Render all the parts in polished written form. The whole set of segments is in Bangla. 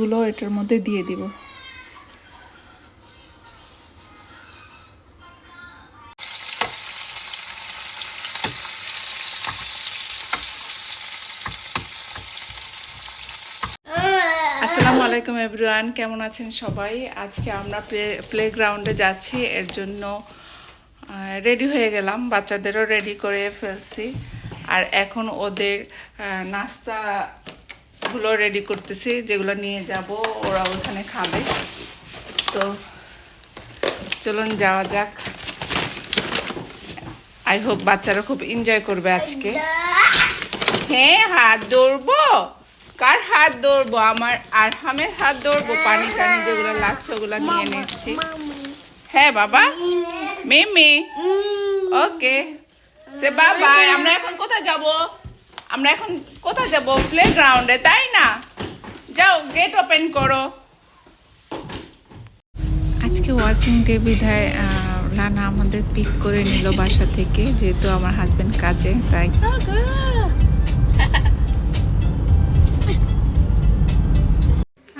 গুলো এটার মধ্যে দিয়ে দিব। আসসালামু আলাইকুম এভরিওয়ান, কেমন আছেন সবাই? আজকে আমরা প্লেগ্রাউন্ডে যাচ্ছি, এর জন্য রেডি হয়ে গেলাম, বাচ্চাদেরও রেডি করে ফেলছি। আর এখন ওদের নাস্তাগুলো রেডি করতেছি, যেগুলো নিয়ে যাব, ওরা ওখানে খাবে। তো চলুন যাওয়া যাক। আই হোপ বাচ্চারা খুব এনজয় করবে আজকে। হ্যাঁ, হাত ধরবো? কার হাত ধরবো? আমার আরহামের হাত ধরবো। পানি টানি যেগুলো লাগছে ওগুলো নিয়ে নিচ্ছি। হ্যাঁ বাবা, মিমি, ওকে, সে বাবা। আমরা এখন কোথায় যাব? প্লেগ্রাউন্ডে, তাই না? যাও, গেট ওপেন করো। আজকে ওয়ার্কিং ডে বিধায় লানা আমাদের পিক করে নিল বাসা থেকে, যেহেতু আমার হাজবেন্ড কাজে, তাই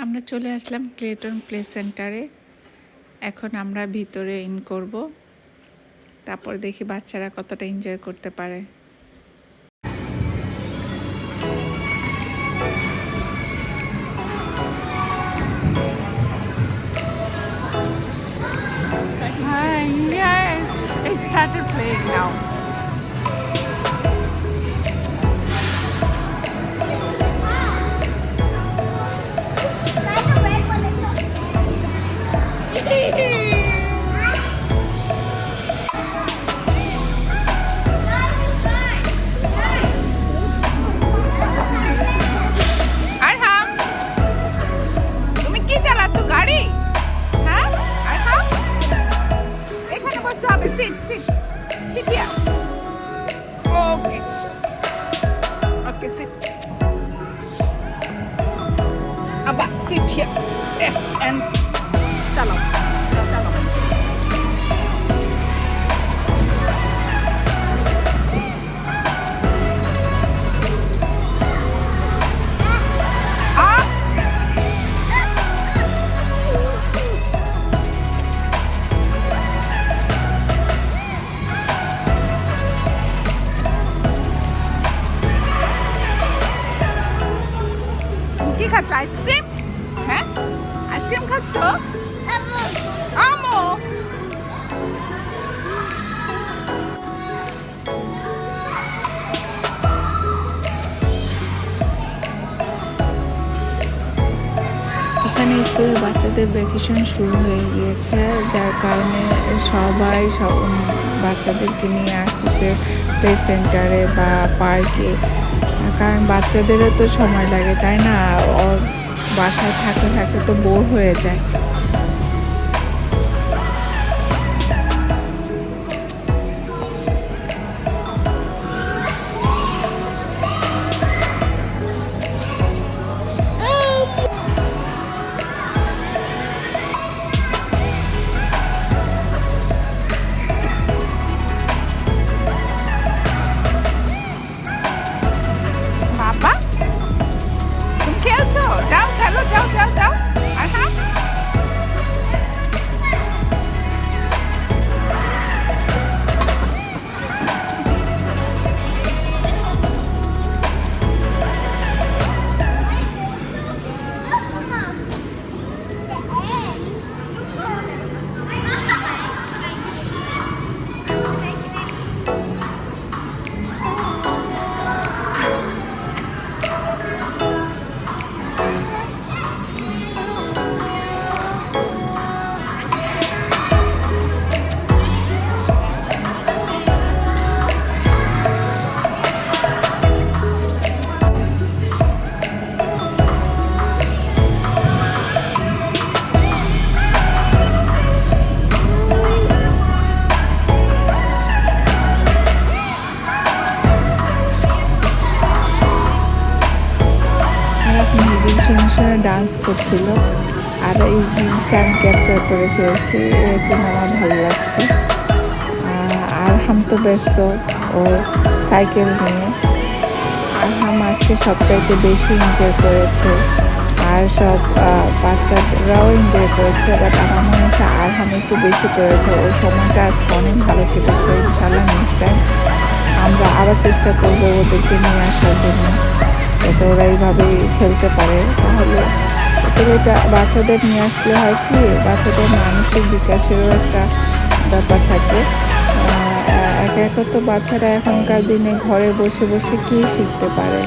আমরা চলে আসলাম ক্লেটন প্লে সেন্টারে। এখন আমরা ভিতরে ইন করব, তারপর দেখি বাচ্চারা কতটা এনজয় করতে পারে। Yes, it started playing now. Sit here. Okay. Okay, sit. Abba, sit here. And chalo. কি খাচ্ছ? আইসক্রিম? হ্যাঁ, আইসক্রিম খাচ্ছ? আমো, এখানে স্কুলের বাচ্চাদের ভ্যাকেশন শুরু হয়ে গিয়েছে, যার কারণে সবাই বাচ্চাদেরকে নিয়ে আসতেছে প্লে সেন্টারে বা পার্কে। কারণ বাচ্চাদেরও তো সময় লাগে, তাই না? ওর বাসায় থাকতে থাকতে তো বোর হয়ে যায়। যাও। ডান্স করছিল, আর এই জিনিসটা আমি ক্যাপচার করে ফেলছি, এর জন্য আমার ভালো লাগছে। আরহাম তো ব্যস্ত ওর সাইকেল নিয়ে। আরহাম আজকে সবচাইতে বেশি এনজয় করেছে আর সব বাচ্চারাও এনজয় করেছে। বাট আমার মনে হচ্ছে আরহাম একটু বেশি করেছে, ওর সময়টা আজকে অনেক ভালো কেটেছে। ইনশাল্লাহ নেক্সট টাইম আমরা আবার চেষ্টা করবো ওদেরকে নিয়ে আসার জন্য, যাতে ওরা এইভাবেই খেলতে পারে। তাহলে এটা বাচ্চাদের নিয়ে আসলে হয় কি, বাচ্চাদের মানসিক বিকাশেরও একটা ব্যাপার থাকে। একা তো বাচ্চারা এখনকার দিনে ঘরে বসে বসে কী শিখতে পারে,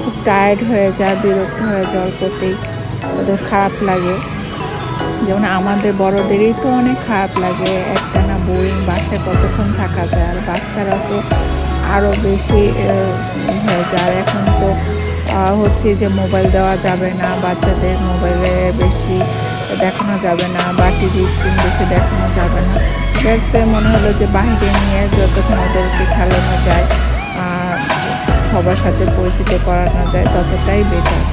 খুব টায়ার্ড হয়ে যায়, বিরক্ত হয়ে যাওয়ার প্রতি ওদের খারাপ লাগে। যেমন আমাদের বড়দেরই তো অনেক খারাপ লাগে, একটানা বোরিং বাসায় কতক্ষণ থাকা যায়, আর বাচ্চারা তো আরও বেশি হয়ে যায়। আর এখন তো হচ্ছে যে মোবাইল দেওয়া যাবে না বাচ্চাদের, মোবাইলে বেশি দেখানো যাবে না বা টিভি স্ক্রিন বেশি দেখানো যাবে না। দ্যাটসে মনে হলো যে বাইরে নিয়ে যতক্ষণ ওদেরকে খেলানো যায়, সবার সাথে পরিচিত করানো যায়, ততটাই বেটার।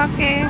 Okay.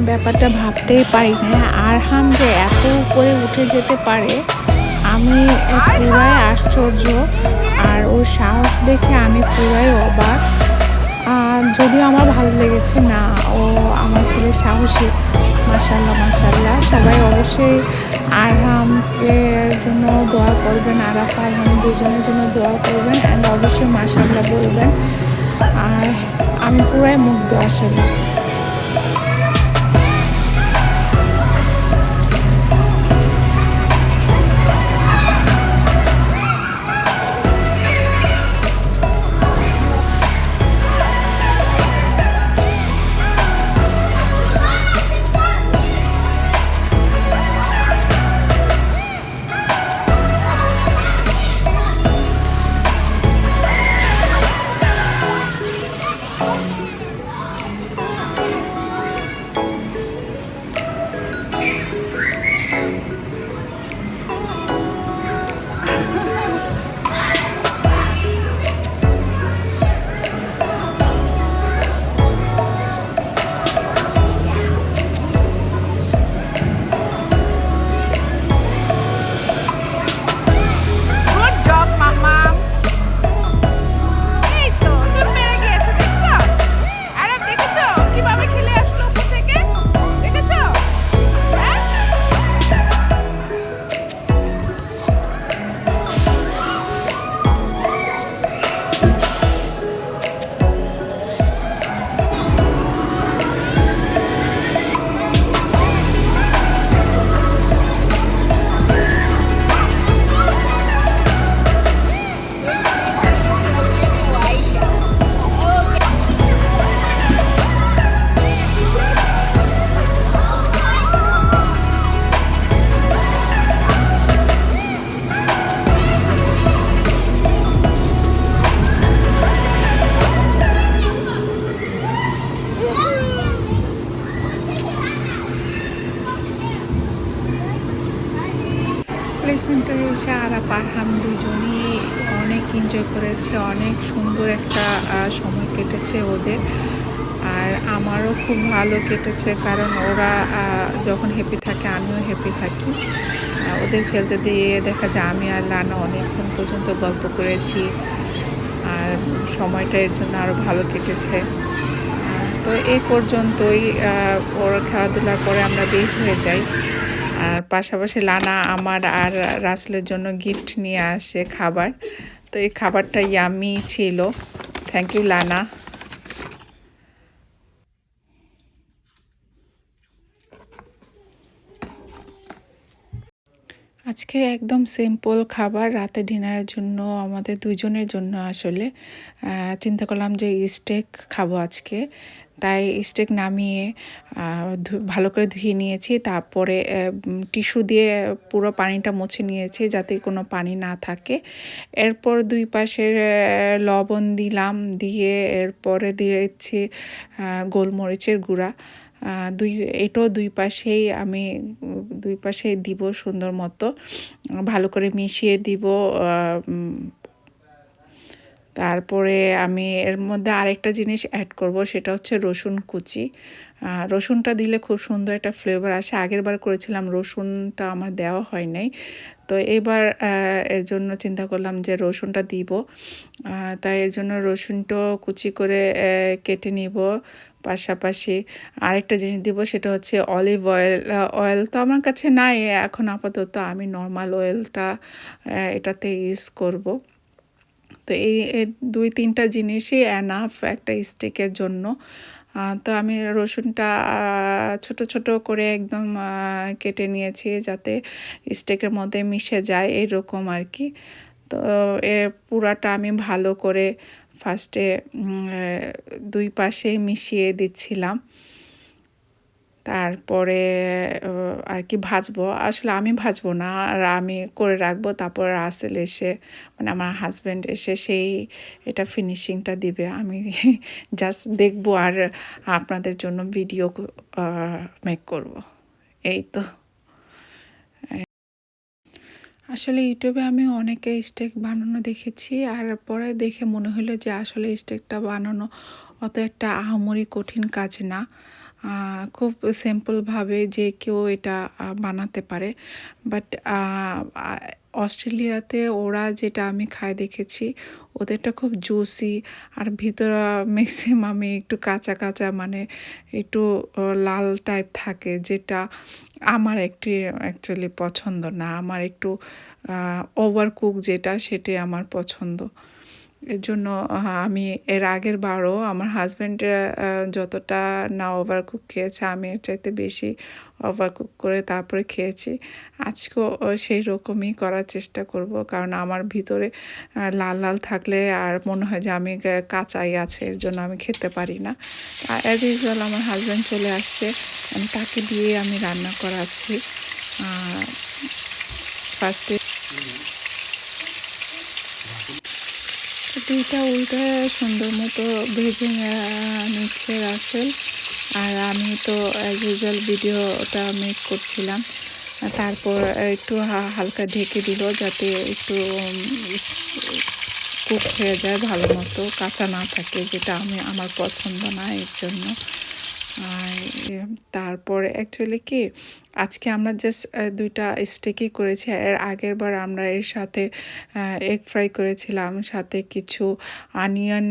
ব্যাপারটা ভাবতেই পারি না, আরহাম যে এত উপরে উঠে যেতে পারে, আমি পুরাই আশ্চর্য। আর ওর সাহস দেখে আমি পুরাই অবাক। যদিও আমার ভালো লেগেছে না, ও আমার ছেলে সাহসী, মাশাল্লাহ মাশাল্লাহ। সবাই অবশ্যই আরহামকে জন্য দোয়া করবেন, আরাফা আরহাম দুজনের জন্য দোয়া করবেন, অ্যান্ড অবশ্যই মাশাল্লাহ বলবেন। আর আমি পুরাই মুগ্ধ আসলে। সেন্টারে এসে আরাফ আরহাম দুজনই অনেক এনজয় করেছে, অনেক সুন্দর একটা সময় কেটেছে ওদের। আর আমারও খুব ভালো কেটেছে, কারণ ওরা যখন হ্যাপি থাকে আমিও হ্যাপি থাকি। ওদের খেলতে দিয়ে দেখা যায় আমি আর লানা অনেকক্ষণ পর্যন্ত গল্প করেছি, আর সময়টা এর জন্য আরও ভালো কেটেছে। তো এই পর্যন্তই, ওর খেলাধুলার পরে আমরা বের হয়ে যাই। আর পাশাপাশি লানা আমার আর রাসেলের জন্য গিফট নিয়ে আসে খাবার। তো এই খাবারটা ইয়ামি ছিল। থ্যাংক ইউ লানা। আজকে একদম সিম্পল খাবার রাতে ডিনারের জন্য, আমাদের দুজনের জন্য আসলে চিন্তা করলাম যে স্টেক খাবো আজকে। তাই স্টেক নামিয়ে ভালো করে ধুয়ে নিয়েছি, তারপরে টিস্যু দিয়ে পুরো পানিটা মুছে নিয়েছি যাতে কোনো পানি না থাকে। এরপর দুই পাশে লবণ দিলাম, দিয়ে এরপরে দিয়েছি গোলমরিচের গুঁড়া। এটাও দুই পাশেই দিব সুন্দর মতো, ভালো করে মিশিয়ে দিব। তারপরে আমি এর মধ্যে আরেকটা জিনিস অ্যাড করব, সেটা হচ্ছে রসুন কুচি। রসুনটা দিলে খুব সুন্দর একটা ফ্লেভার আসে। আগের বার করেছিলাম রসুনটা আমার দেওয়া হয় নাই, তো এবার এর জন্য চিন্তা করলাম যে রসুনটা দিব। তাই এর জন্য রসুনটাও কুচি করে কেটে নিব। পাশাপাশি আরেকটা জিনিস দিব, সেটা হচ্ছে অলিভ অয়েল। অয়েল তো আমার কাছে নাই এখন আপাতত, আমি নর্মাল অয়েলটা এটাতে ইউজ করব। তো এই দুই তিনটা জিনিসই এনাফ একটা স্টেকের জন্য। তো আমি রসুনটা ছোট ছোট করে একদম কেটে নিয়েছি যাতে স্টেকের মধ্যে মিশে যায়, এইরকম আর কি। তো পুরাটা আমি ভালো করে ফার্স্টে দুই পাশে মিশিয়ে দিচ্ছিলাম। তারপরে আর কি ভাজবো, আসলে আমি ভাজবো না, আর আমি করে রাখবো। তারপর রাসেল এসে, মানে আমার হাজব্যান্ড এসে সেই এটা ফিনিশিংটা দিবে, আমি জাস্ট দেখবো আর আপনাদের জন্য ভিডিও মেক করব। এই তো। আসলে ইউটিউবে আমি অনেকে স্টেক বানানো দেখেছি, আর পরে দেখে মনে হলো যে আসলে স্টেকটা বানানো অত একটা আহামরি কঠিন কাজ না। খুব সিম্পলভাবে যে কেউ এটা বানাতে পারে। বাট অস্ট্রেলিয়াতে ওরা যেটা আমি খাই দেখেছি, ওদেরটা খুব জুসি, আর ভিতরে ম্যাক্সিমামই একটু কাঁচা কাঁচা, মানে একটু লাল টাইপ থাকে, যেটা আমার একটি অ্যাকচুয়ালি পছন্দ না। আমার একটু ওভার কুক যেটা, সেটাই আমার পছন্দ। এর জন্য আমি এর আগের বারও আমার হাজব্যান্ড যতটা না ওভার কুক খেয়েছে, আমি এর চাইতে বেশি ওভার কুক করে তারপরে খেয়েছি। আজকেও সেই রকমই করার চেষ্টা করব, কারণ আমার ভিতরে লাল লাল থাকলে আর মনে হয় যে আমি কাঁচাই আছে, এর জন্য আমি খেতে পারি না। অ্যাজ ইউজুয়াল আমার হাজব্যান্ড চলে আসছে, আমি তাকে দিয়ে আমি রান্না করাচ্ছি। ফার্স্টে দুইটা উল্টে সুন্দর মতো ভেজে নিচ্ছে রাসেল, আর আমি তো অ্যাজ ইউজুয়াল ভিডিওটা মেক করছিলাম। তারপর একটু হালকা ঢেকে দিল যাতে একটু কুক হয়ে যায় ভালো মতো, কাঁচা না থাকে, যেটা আমার পছন্দ না, এর জন্য। তারপর অ্যাকচুয়ালি কি আজকে আমরা জাস্ট দুইটা স্টেকই করেছি, এর আগের বার আমরা এর সাথে এগ ফ্রাই করেছিলাম, সাথে কিছু অনিয়ন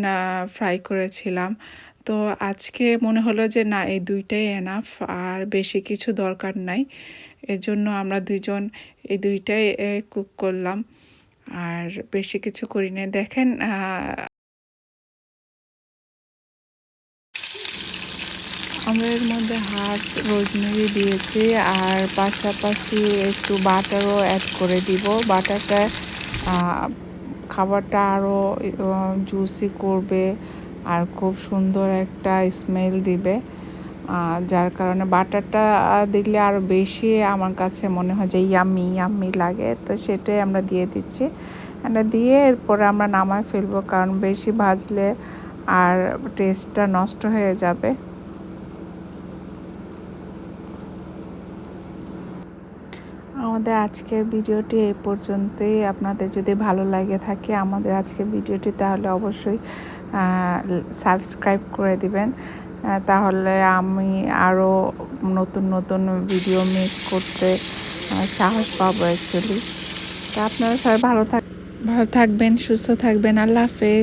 ফ্রাই করেছিলাম। তো আজকে মনে হলো যে না, এই দুইটাই এনাফ, আর বেশি কিছু দরকার নাই। এর জন্য আমরা দুইজন এই দুইটাই কুক করলাম, আর বেশি কিছু করি না। দেখেন আমরা এর মধ্যে রোজমেরি দিয়েছি, আর পাশাপাশি একটু বাটারও অ্যাড করে দিব। বাটারটা খাবারটা আরও জুসি করবে, আর খুব সুন্দর একটা স্মেল দিবে, যার কারণে বাটারটা দিলে আরও বেশি আমার কাছে মনে হয় যে ইয়াম্মি ইয়াম্মি লাগে। তো সেটাই আমরা দিয়ে দিচ্ছি, এটা দিয়ে এরপরে আমরা নামায় ফেলবো, কারণ বেশি ভাজলে আর টেস্টটা নষ্ট হয়ে যাবে। আমাদের আজকের ভিডিওটি এই পর্যন্তই। আপনাদের যদি ভালো লাগে থাকে আমাদের আজকের ভিডিওটি, তাহলে অবশ্যই সাবস্ক্রাইব করে দিবেন। তাহলে আমি আরও নতুন নতুন ভিডিও মেক করতে সাহস পাবো অ্যাকচুয়ালি। তো আপনারা সবাই ভালো থাকবেন, সুস্থ থাকবেন। আল্লাহ হাফেজ।